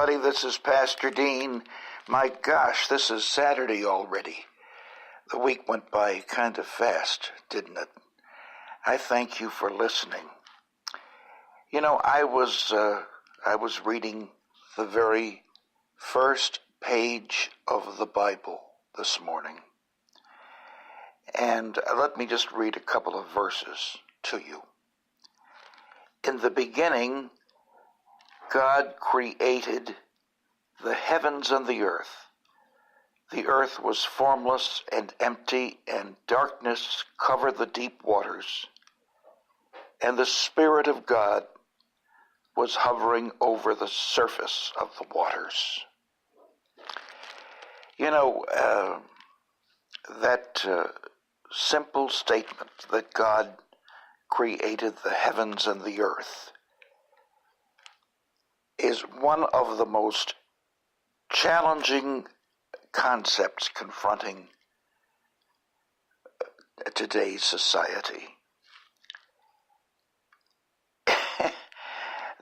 everybody. This is Pastor Dean. My gosh, this is Saturday already. The week went by kind of fast, didn't it? I thank you for listening. You know, I was reading the very first page of the Bible this morning. And let me just read a couple of verses to you. In the beginning, God created the heavens and the earth. The earth was formless and empty, and darkness covered the deep waters. And the Spirit of God was hovering over the surface of the waters. You know, that simple statement that God created the heavens and the earth is one of the most challenging concepts confronting today's society.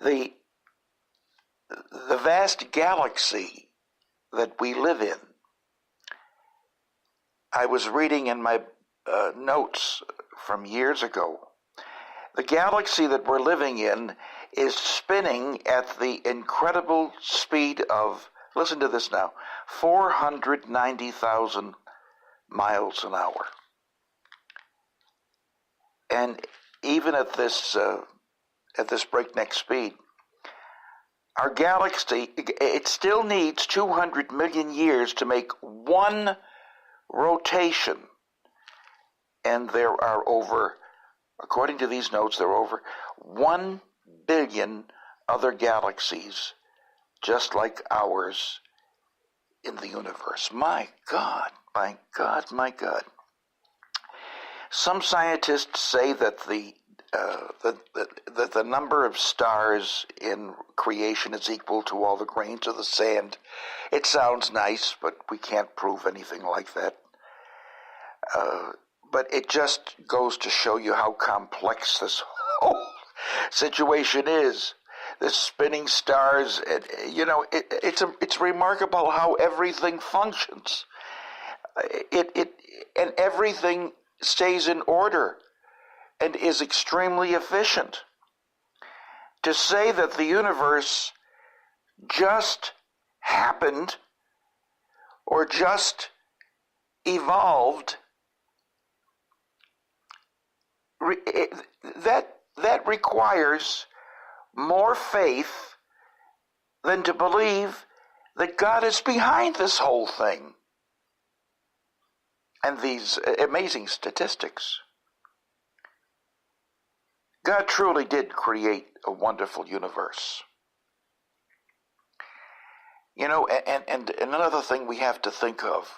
The vast galaxy that we live in, I was reading in my notes from years ago, the galaxy that we're living in is spinning at the incredible speed of, listen to this now, 490,000 miles an hour. And even at this breakneck speed, our galaxy, it still needs 200 million years to make one rotation. And there are over, according to these notes, there are over 1 billion other galaxies just like ours in the universe. My God, my God, my God. Some scientists say that the number of stars in creation is equal to all the grains of the sand. It sounds nice, but we can't prove anything like that. But it just goes to show you how complex this whole situation is. The spinning stars, it's remarkable how everything functions. And everything stays in order and is extremely efficient. To say that the universe just happened or just evolved, that requires more faith than to believe that God is behind this whole thing. And these amazing statistics. God truly did create a wonderful universe. You know, and another thing we have to think of,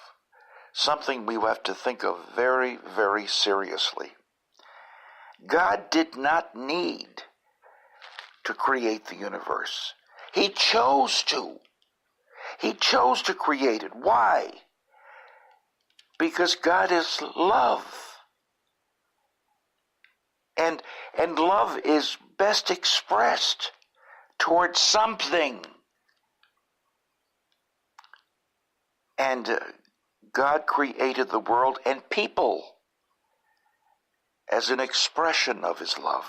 something we have to think of very, very seriously. God did not need to create the universe. He chose to. He chose to create it. Why? Because God is love. And love is best expressed towards something. And God created the world and people as an expression of his love.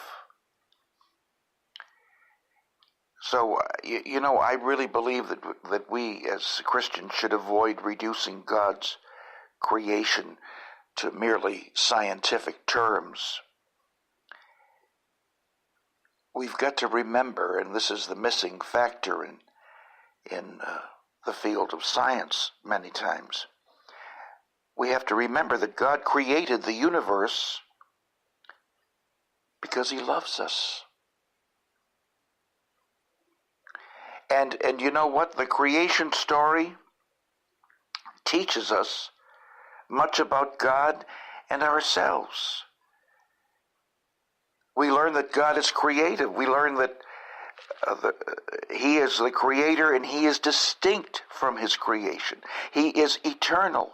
So, I really believe that we as Christians should avoid reducing God's creation to merely scientific terms. We've got to remember, and this is the missing factor in the field of science many times, we have to remember that God created the universe because he loves us. And you know what? The creation story teaches us much about God and ourselves. We learn that God is creative. We learn that he is the creator and he is distinct from his creation. He is eternal.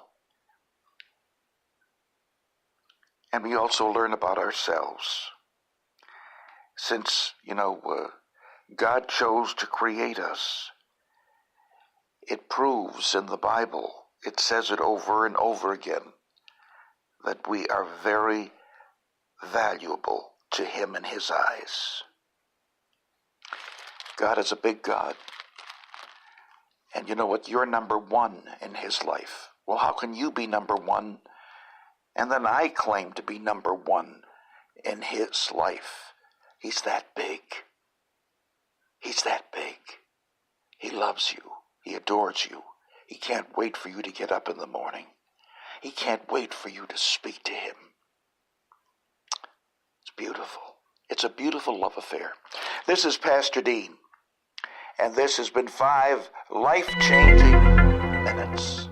And we also learn about ourselves. Since, God chose to create us, it proves in the Bible, it says it over and over again, that we are very valuable to him in his eyes. God is a big God. And you know what? You're number one in his life. Well, how can you be number one? And then I claim to be number one in his life. He's that big. He's that big. He loves you. He adores you. He can't wait for you to get up in the morning. He can't wait for you to speak to him. It's beautiful. It's a beautiful love affair. This is Pastor Dean, and this has been 5 life-changing minutes.